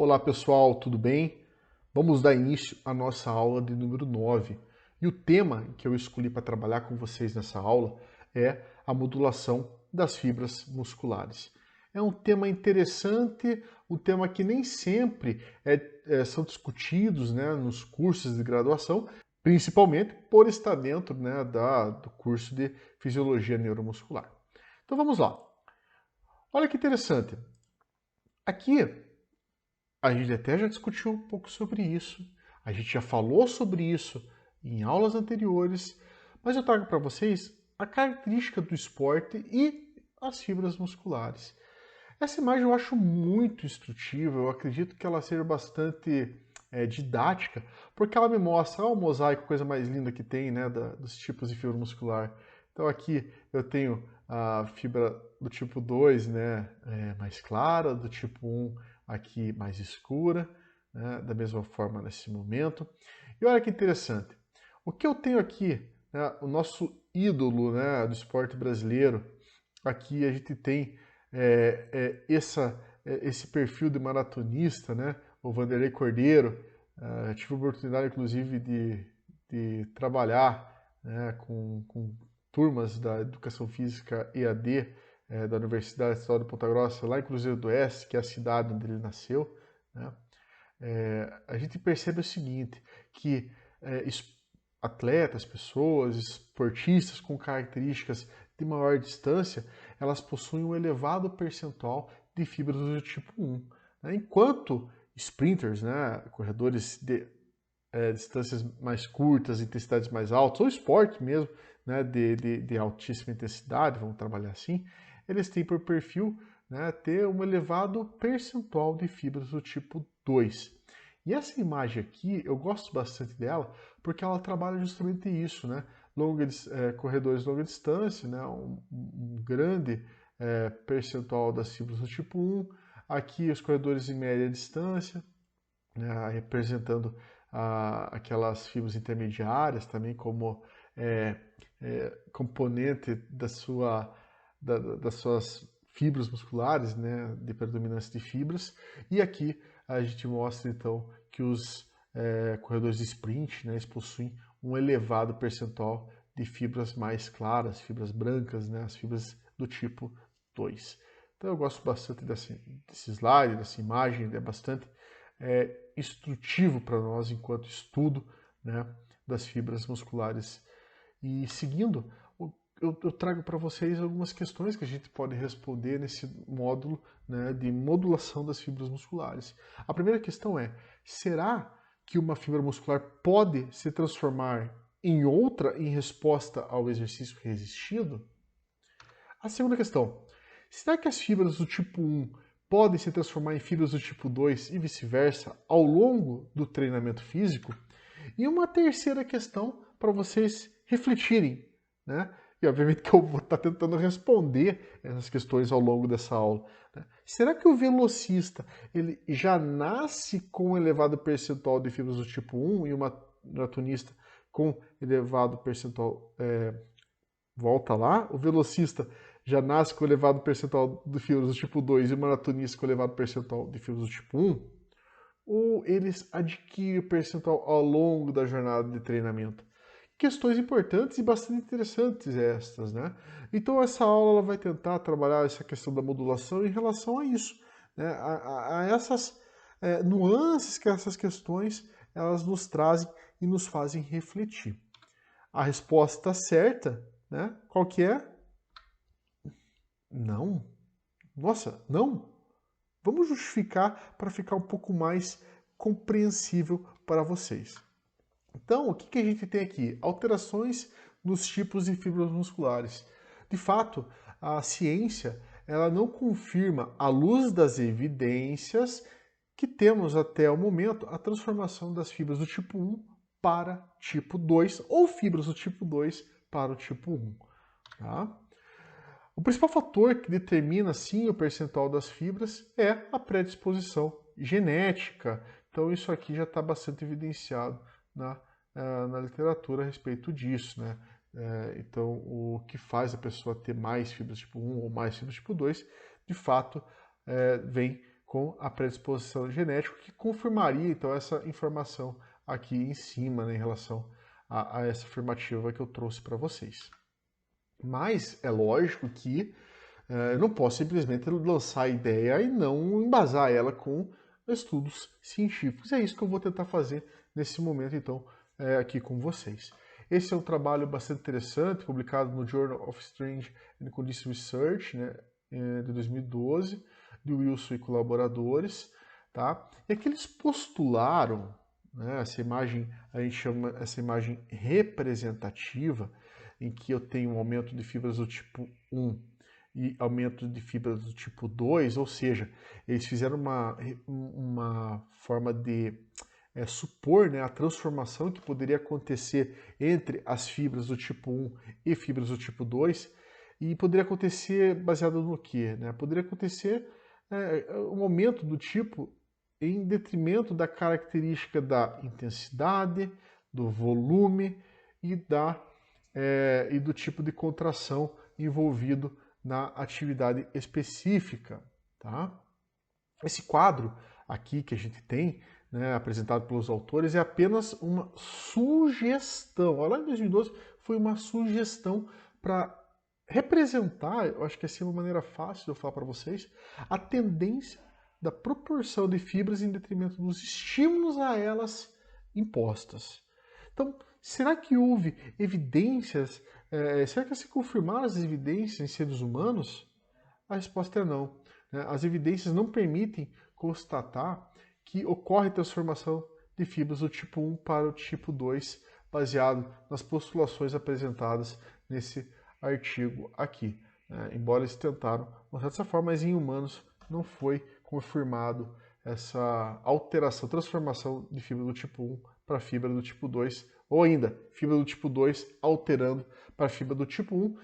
Olá pessoal, tudo bem? Vamos dar início à nossa aula de número 9. E o tema que eu escolhi para trabalhar com vocês nessa aula é a modulação das fibras musculares. É um tema interessante, um tema que nem sempre são discutidos, né, nos cursos de graduação, principalmente por estar dentro, né, do curso de Fisiologia Neuromuscular. Então vamos lá. Olha que interessante. Aqui a gente até já discutiu um pouco sobre isso, a gente já falou sobre isso em aulas anteriores, mas eu trago para vocês a característica do esporte e as fibras musculares. Essa imagem eu acho muito instrutiva, eu acredito que ela seja bastante didática, porque ela me mostra o mosaico, coisa mais linda que tem, né, dos tipos de fibra muscular. Então aqui eu tenho a fibra do tipo 2, né, mais clara, do tipo 1 aqui mais escura, né, da mesma forma nesse momento. E olha que interessante, o que eu tenho aqui, né, o nosso ídolo, né, do esporte brasileiro, aqui a gente tem esse perfil de maratonista, né, o Vanderlei Cordeiro. Tive a oportunidade, inclusive, de trabalhar, né, com turmas da Educação Física EAD da Universidade Estadual de Ponta Grossa, lá em Cruzeiro do Oeste, que é a cidade onde ele nasceu, né. A gente percebe o seguinte, que atletas, pessoas, esportistas com características de maior distância, elas possuem um elevado percentual de fibras do tipo 1, né? Enquanto sprinters, né, corredores de distâncias mais curtas, intensidades mais altas, ou esporte mesmo, né, de altíssima intensidade, vamos trabalhar assim, eles têm por perfil, né, ter um elevado percentual de fibras do tipo 2. E essa imagem aqui, eu gosto bastante dela, porque ela trabalha justamente isso, né? Corredores de longa distância, né? Um grande percentual das fibras do tipo 1. Aqui os corredores em média distância, né, representando aquelas fibras intermediárias também como componente das suas fibras musculares, né, de predominância de fibras. E aqui a gente mostra então que os corredores de sprint, né, eles possuem um elevado percentual de fibras mais claras, fibras brancas, né, as fibras do tipo 2. Então eu gosto bastante desse slide, dessa imagem, é bastante instrutivo para nós enquanto estudo, né, das fibras musculares. E seguindo, eu trago para vocês algumas questões que a gente pode responder nesse módulo, né, de modulação das fibras musculares. A primeira questão é: será que uma fibra muscular pode se transformar em outra em resposta ao exercício resistido? A segunda questão: será que as fibras do tipo 1 podem se transformar em fibras do tipo 2 e vice-versa ao longo do treinamento físico? E uma terceira questão para vocês refletirem, né? E obviamente que eu vou estar tentando responder essas questões ao longo dessa aula, né? Será que o velocista ele já nasce com um elevado percentual de fibras do tipo 1 e o maratonista com elevado percentual volta lá, o velocista já nasce com elevado percentual de fibras do tipo 2 e o maratonista com elevado percentual de fibras do tipo 1? Ou eles adquirem o percentual ao longo da jornada de treinamento? Questões importantes e bastante interessantes estas, né? Então essa aula ela vai tentar trabalhar essa questão da modulação em relação a isso, né? A essas nuances que essas questões elas nos trazem e nos fazem refletir. A resposta certa, né? Qual que é? Não. Nossa, não. Vamos justificar para ficar um pouco mais compreensível para vocês. Então, o que a gente tem aqui? Alterações nos tipos de fibras musculares. De fato, a ciência ela não confirma, à luz das evidências que temos até o momento, a transformação das fibras do tipo 1 para tipo 2 ou fibras do tipo 2 para o tipo 1. Tá? O principal fator que determina, sim, o percentual das fibras é a predisposição genética. Então, isso aqui já está bastante evidenciado na literatura a respeito disso, né? Então, o que faz a pessoa ter mais fibras tipo 1 ou mais fibras tipo 2, de fato, vem com a predisposição genética, que confirmaria então essa informação aqui em cima, né, em relação a essa afirmativa que eu trouxe para vocês. Mas é lógico que eu não posso simplesmente lançar a ideia e não embasar ela com estudos científicos. É isso que eu vou tentar fazer nesse momento, então, aqui com vocês. Esse é um trabalho bastante interessante, publicado no Journal of Strange and Condition Research, né, de 2012, de Wilson e colaboradores. Tá? E aqui eles postularam, né, essa imagem, a gente chama essa imagem representativa, em que eu tenho um aumento de fibras do tipo 1 e aumento de fibras do tipo 2, ou seja, eles fizeram uma forma de supor, né, a transformação que poderia acontecer entre as fibras do tipo 1 e fibras do tipo 2, e poderia acontecer baseado no quê? Né? Poderia acontecer um aumento do tipo em detrimento da característica da intensidade, do volume e do tipo de contração envolvido na atividade específica. Tá? Esse quadro aqui que a gente tem, né, apresentado pelos autores, é apenas uma sugestão. Lá em 2012 foi uma sugestão para representar, eu acho que assim é uma maneira fácil de eu falar para vocês, a tendência da proporção de fibras em detrimento dos estímulos a elas impostas. Então, será que houve evidências, será que se confirmaram as evidências em seres humanos? A resposta é não. As evidências não permitem constatar que ocorre transformação de fibras do tipo 1 para o tipo 2, baseado nas postulações apresentadas nesse artigo aqui. Embora eles tentaram mostrar dessa forma, mas em humanos não foi confirmado essa alteração, transformação de fibra do tipo 1 para fibra do tipo 2, ou ainda, fibra do tipo 2 alterando para fibra do tipo 1,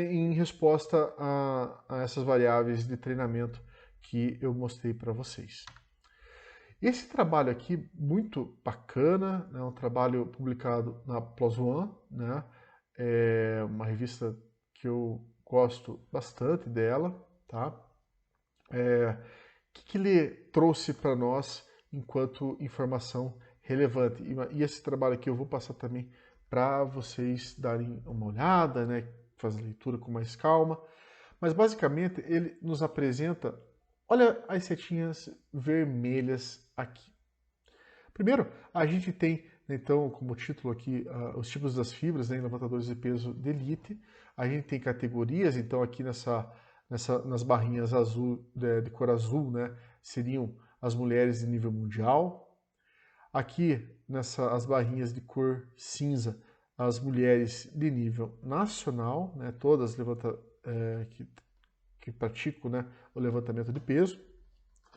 em resposta a essas variáveis de treinamento que eu mostrei para vocês. Esse trabalho aqui, muito bacana, é um trabalho publicado na PLOS ONE, né? É uma revista que eu gosto bastante dela, tá? O que ele trouxe para nós enquanto informação relevante? E esse trabalho aqui eu vou passar também para vocês darem uma olhada, né? Fazer a leitura com mais calma. Mas basicamente ele nos apresenta, olha as setinhas vermelhas aqui. Primeiro, a gente tem, então, como título aqui, os tipos das fibras, né, em levantadores de peso de elite. A gente tem categorias, então aqui nas barrinhas azul, de cor azul, né, seriam as mulheres de nível mundial. Aqui, as barrinhas de cor cinza, as mulheres de nível nacional, né, todas que praticam, né, o levantamento de peso.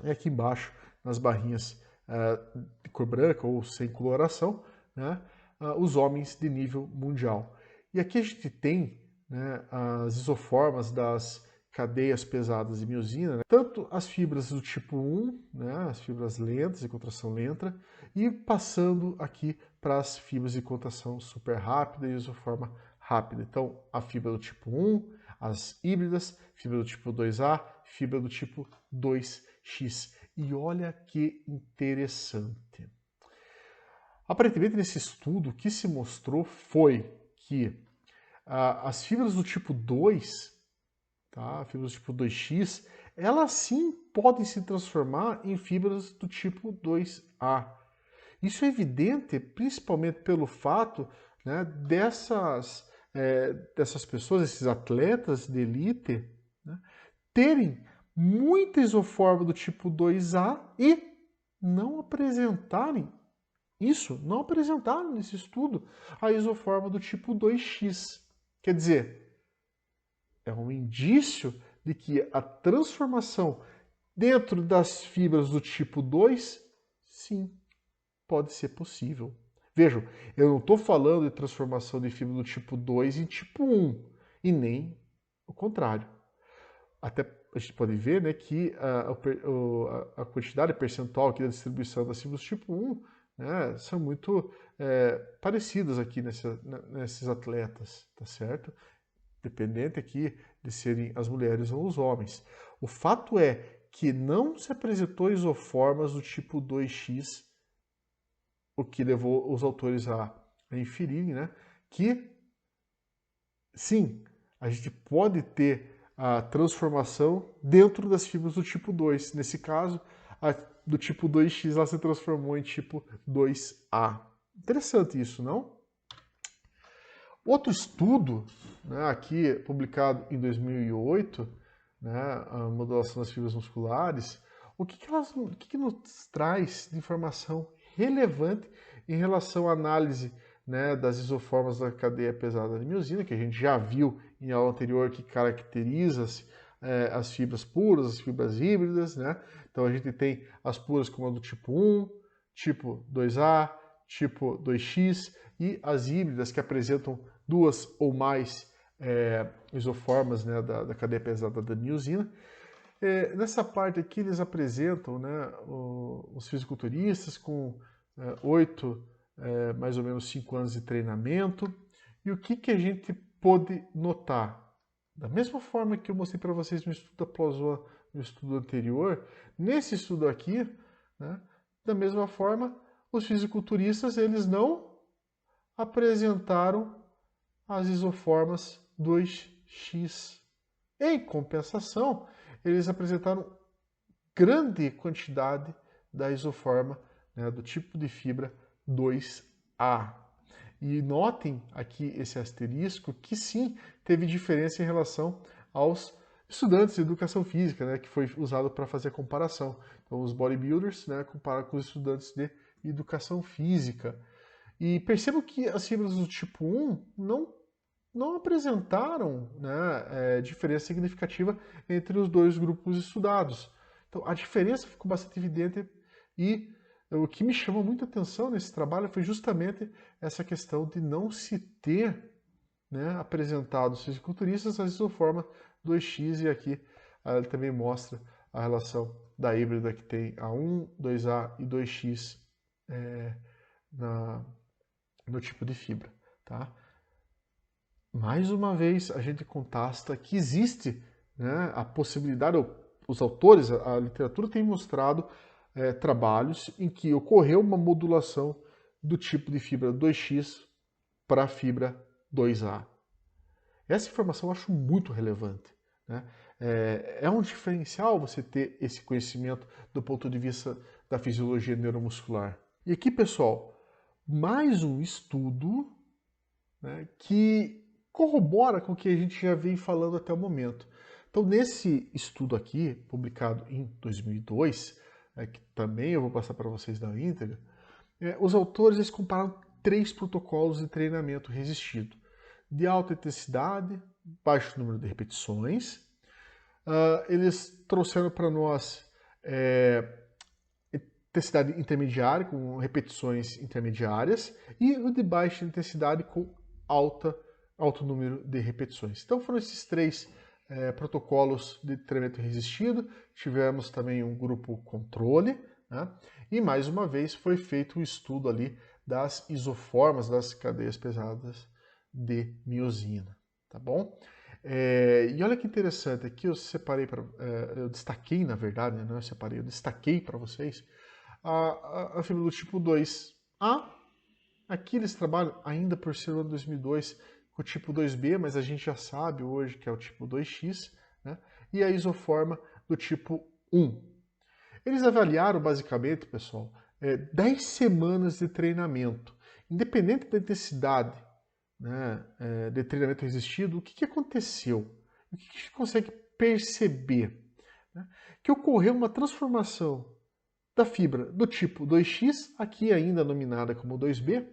E aqui embaixo, nas barrinhas de cor branca ou sem coloração, né, os homens de nível mundial. E aqui a gente tem, né, as isoformas das cadeias pesadas de miosina, né, tanto as fibras do tipo 1, né, as fibras lentas de contração lenta, e passando aqui para as fibras de contração super rápida e isoforma rápida. Então, a fibra do tipo 1, as híbridas, fibra do tipo 2A, fibra do tipo 2X. E olha que interessante. Aparentemente, nesse estudo, o que se mostrou foi que as fibras do tipo 2, tá, fibras do tipo 2X, elas sim podem se transformar em fibras do tipo 2A. Isso é evidente principalmente pelo fato, né, dessas pessoas, esses atletas de elite, né, terem muita isoforma do tipo 2A e não apresentarem não apresentaram nesse estudo a isoforma do tipo 2X. Quer dizer, é um indício de que a transformação dentro das fibras do tipo 2, sim, pode ser possível. Vejam, eu não estou falando de transformação de fibra do tipo 2 em tipo 1, e nem o contrário. Até a gente pode ver, né, que a quantidade percentual aqui da distribuição das fibras do tipo 1, né, são muito parecidas aqui nesses atletas, tá certo? Dependente aqui de serem as mulheres ou os homens. O fato é que não se apresentou isoformas do tipo 2X, o que levou os autores a inferirem, né, que sim, a gente pode ter a transformação dentro das fibras do tipo 2. Nesse caso, a do tipo 2X ela se transformou em tipo 2A. Interessante isso, não? Outro estudo, né, aqui publicado em 2008, né, a modulação das fibras musculares, o que nos traz de informação relevante em relação à análise, né, das isoformas da cadeia pesada da miosina, que a gente já viu em aula anterior que caracteriza-se as fibras puras, as fibras híbridas, né? Então a gente tem as puras como a do tipo 1, tipo 2A, tipo 2X e as híbridas que apresentam duas ou mais isoformas, né, da cadeia pesada da miosina. Nessa parte aqui eles apresentam, né, os fisiculturistas com 8, mais ou menos 5 anos de treinamento. E o que a gente pôde notar? Da mesma forma que eu mostrei para vocês no estudo da Plauzoa, no estudo anterior, nesse estudo aqui, né, da mesma forma, os fisiculturistas eles não apresentaram as isoformas 2X. Em compensação, eles apresentaram grande quantidade da isoforma, né, do tipo de fibra 2A. E notem aqui esse asterisco que sim, teve diferença em relação aos estudantes de educação física, né, que foi usado para fazer a comparação. Então, os bodybuilders, né, comparam com os estudantes de educação física. E percebo que as fibras do tipo 1 não apresentaram, né, diferença significativa entre os dois grupos estudados. Então, a diferença ficou bastante evidente e o que me chamou muita atenção nesse trabalho foi justamente essa questão de não se ter, né, apresentado os fisiculturistas as isoformas 2X, e aqui ele também mostra a relação da híbrida que tem a 1, 2A e 2X no tipo de fibra. Tá? Mais uma vez, a gente contasta que existe, né, a possibilidade, os autores, a literatura tem mostrado trabalhos em que ocorreu uma modulação do tipo de fibra 2X para a fibra 2A. Essa informação eu acho muito relevante. Né? É um diferencial você ter esse conhecimento do ponto de vista da fisiologia neuromuscular. E aqui, pessoal, mais um estudo, né, que corrobora com o que a gente já vem falando até o momento. Então, nesse estudo aqui, publicado em 2002, que também eu vou passar para vocês na íntegra, os autores eles compararam 3 protocolos de treinamento resistido: de alta intensidade, baixo número de repetições. Eles trouxeram para nós intensidade intermediária, com repetições intermediárias, e o de baixa intensidade com alto número de repetições. Então foram esses 3 protocolos de treinamento resistido. Tivemos também um grupo controle, né? E mais uma vez foi feito o estudo ali das isoformas das cadeias pesadas de miosina, tá bom? E olha que interessante, aqui eu separei, eu destaquei, na verdade, não eu separei, eu destaquei para vocês a fibra do tipo 2A. Aqui eles trabalham, ainda por ser o ano 2002, com o tipo 2B, mas a gente já sabe hoje que é o tipo 2X, né? E a isoforma do tipo 1. Eles avaliaram, basicamente, pessoal, 10 semanas de treinamento. Independente da intensidade, né, de treinamento resistido, o que aconteceu? O que a gente consegue perceber? Né? Que ocorreu uma transformação da fibra do tipo 2X, aqui ainda nominada como 2B,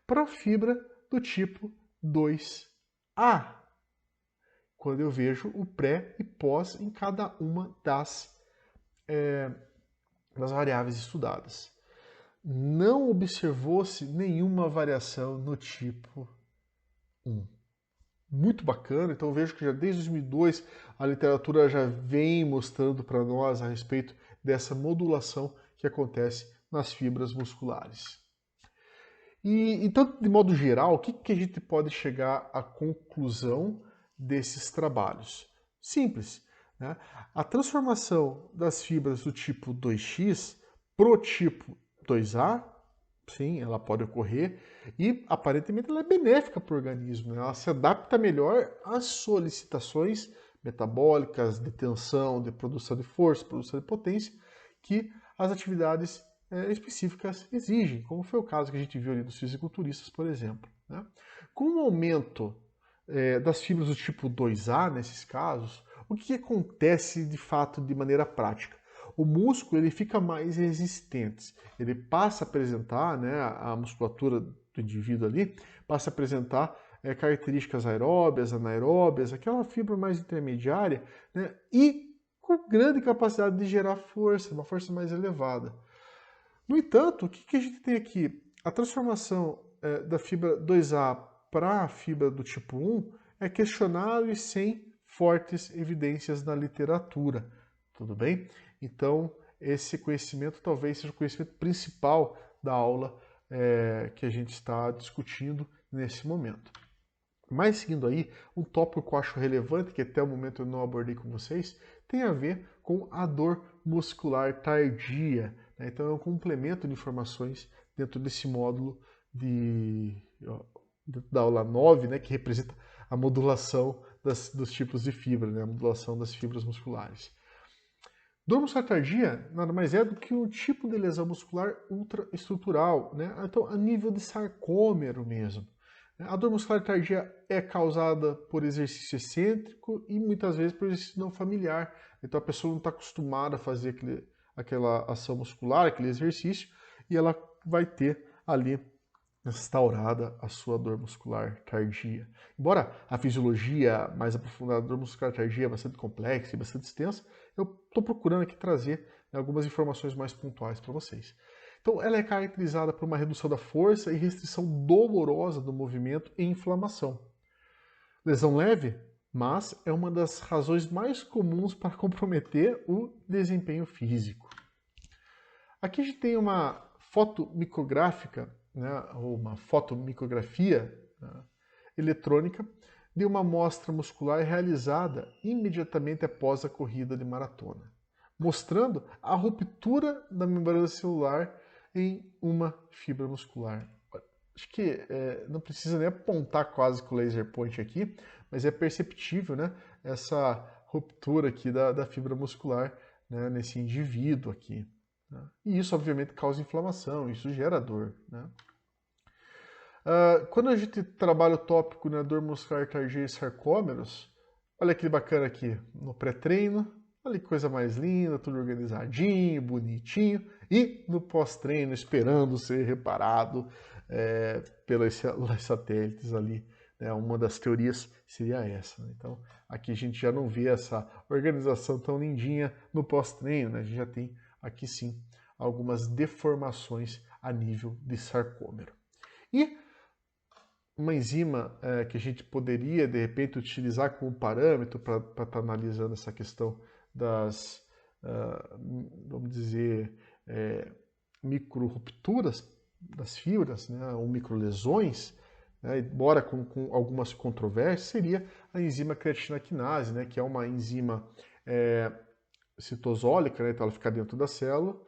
para a fibra do tipo 2A, quando eu vejo o pré e pós em cada uma das variáveis estudadas. Não observou-se nenhuma variação no tipo 1. Muito bacana, então eu vejo que já desde 2002 a literatura já vem mostrando para nós a respeito dessa modulação que acontece nas fibras musculares. E então, de modo geral, o que a gente pode chegar à conclusão desses trabalhos? Simples. né? A transformação das fibras do tipo 2X para o tipo 2A, sim, ela pode ocorrer e aparentemente ela é benéfica para o organismo, né? Ela se adapta melhor às solicitações metabólicas, de tensão, de produção de força, produção de potência, que as atividades específicas exigem, como foi o caso que a gente viu ali dos fisiculturistas, por exemplo, né? Com o aumento das fibras do tipo 2A, nesses casos, o que acontece de fato de maneira prática? O músculo ele fica mais resistente, ele passa a apresentar, né, a musculatura do indivíduo ali, passa a apresentar características aeróbias, anaeróbias, aquela fibra mais intermediária, né, e com grande capacidade de gerar força, uma força mais elevada. No entanto, o que a gente tem aqui? A transformação da fibra 2A para a fibra do tipo 1 é questionável e sem fortes evidências na literatura. Tudo bem? Então, esse conhecimento talvez seja o conhecimento principal da aula que a gente está discutindo nesse momento. Mas seguindo aí, um tópico que eu acho relevante, que até o momento eu não abordei com vocês, tem a ver com a dor muscular tardia, né? Então é um complemento de informações dentro desse módulo da aula 9, né, que representa a modulação dos tipos de fibra, né, a modulação das fibras musculares. Dor muscular tardia nada mais é do que um tipo de lesão muscular ultraestrutural, né? Então, a nível de sarcômero mesmo. A dor muscular tardia é causada por exercício excêntrico e muitas vezes por exercício não familiar. Então, a pessoa não está acostumada a fazer aquela ação muscular, aquele exercício, e ela vai ter ali instaurada a sua dor muscular tardia. Embora a fisiologia mais aprofundada da dor muscular tardia é bastante complexa e bastante extensa, eu estou procurando aqui trazer algumas informações mais pontuais para vocês. Então, ela é caracterizada por uma redução da força e restrição dolorosa do movimento e inflamação. Lesão leve, mas é uma das razões mais comuns para comprometer o desempenho físico. Aqui a gente tem uma foto micrográfica, né, ou uma fotomicografia, né, eletrônica de uma amostra muscular realizada imediatamente após a corrida de maratona, mostrando a ruptura da membrana celular em uma fibra muscular. Acho que não precisa nem apontar quase com o laser point aqui, mas é perceptível, né, essa ruptura aqui da fibra muscular, né, nesse indivíduo aqui. Né? E isso, obviamente, causa inflamação, isso gera dor. Né? Quando a gente trabalha o tópico na dor muscular tardia e sarcômeros, olha que bacana aqui, no pré-treino, olha que coisa mais linda, tudo organizadinho, bonitinho, e no pós-treino, esperando ser reparado pelos satélites ali. Né? Uma das teorias seria essa. Né? Então, aqui a gente já não vê essa organização tão lindinha no pós-treino, né? A gente já tem aqui sim algumas deformações a nível de sarcômero. E uma enzima que a gente poderia, de repente, utilizar como parâmetro para estar analisando essa questão das, vamos dizer, micro-rupturas das fibras, né, ou microlesões, né, embora com algumas controvérsias, seria a enzima creatina quinase, né, que é uma enzima citosólica, né, então ela fica dentro da célula,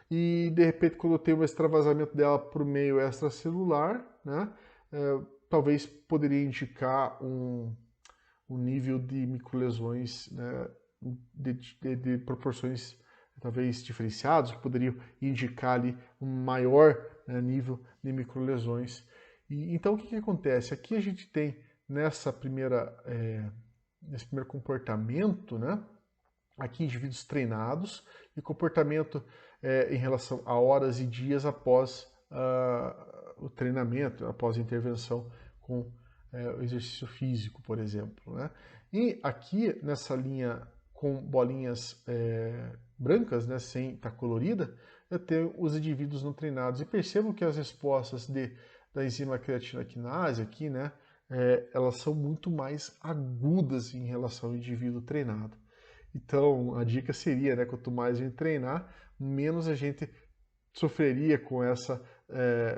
e de repente quando eu tenho um extravasamento dela para o meio extracelular, né, talvez poderia indicar um nível de microlesões, né, de proporções talvez diferenciadas, que poderiam indicar ali um maior nível de microlesões. Então o que acontece? Aqui a gente tem nesse primeiro comportamento, né, aqui indivíduos treinados e comportamento em relação a horas e dias após o treinamento, após a intervenção com o exercício físico, por exemplo. Né? E aqui nessa linha com bolinhas brancas, né, sem estar colorida, eu tenho os indivíduos não treinados. E percebam que as respostas da enzima creatina quinase aqui, né, elas são muito mais agudas em relação ao indivíduo treinado. Então, a dica seria, né, quanto mais a gente treinar, menos a gente sofreria com essa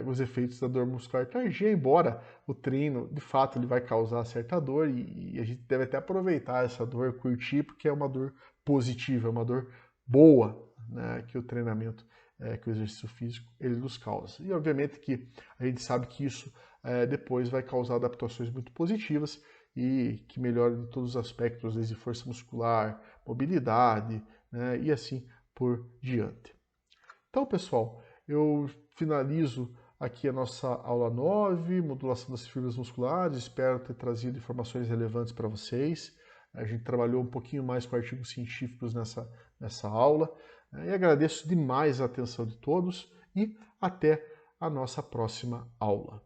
os efeitos da dor muscular tardia, embora o treino, de fato, ele vai causar certa dor e a gente deve até aproveitar essa dor, curtir, porque é uma dor positiva, é uma dor boa, né, que o treinamento, que o exercício físico, ele nos causa. E obviamente que a gente sabe que isso depois vai causar adaptações muito positivas e que melhoram em todos os aspectos, desde força muscular, mobilidade, né, e assim por diante. Então, pessoal, eu finalizo aqui a nossa aula 9, modulação das fibras musculares. Espero ter trazido informações relevantes para vocês. A gente trabalhou um pouquinho mais com artigos científicos nessa aula. E agradeço demais a atenção de todos e até a nossa próxima aula.